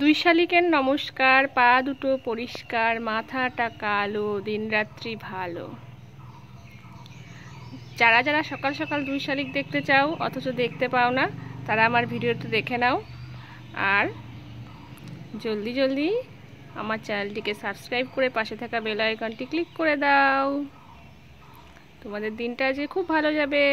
দুই শালিকের নমস্কার, পা দুটো পরিষ্কার, মাথাটা কালো, দিনরাত্রি ভালো। যারা যারা সকাল সকাল দুই শালিক দেখতে চাও অথচ দেখতে পাও না, তারা আমার ভিডিওতে দেখে নাও আর জলদি জলদি আমার চ্যানেলটিকে সাবস্ক্রাইব করে পাশে থাকা বেল আইকনটি ক্লিক করে দাও। তোমাদের দিনটা যে খুব ভালো যাবে।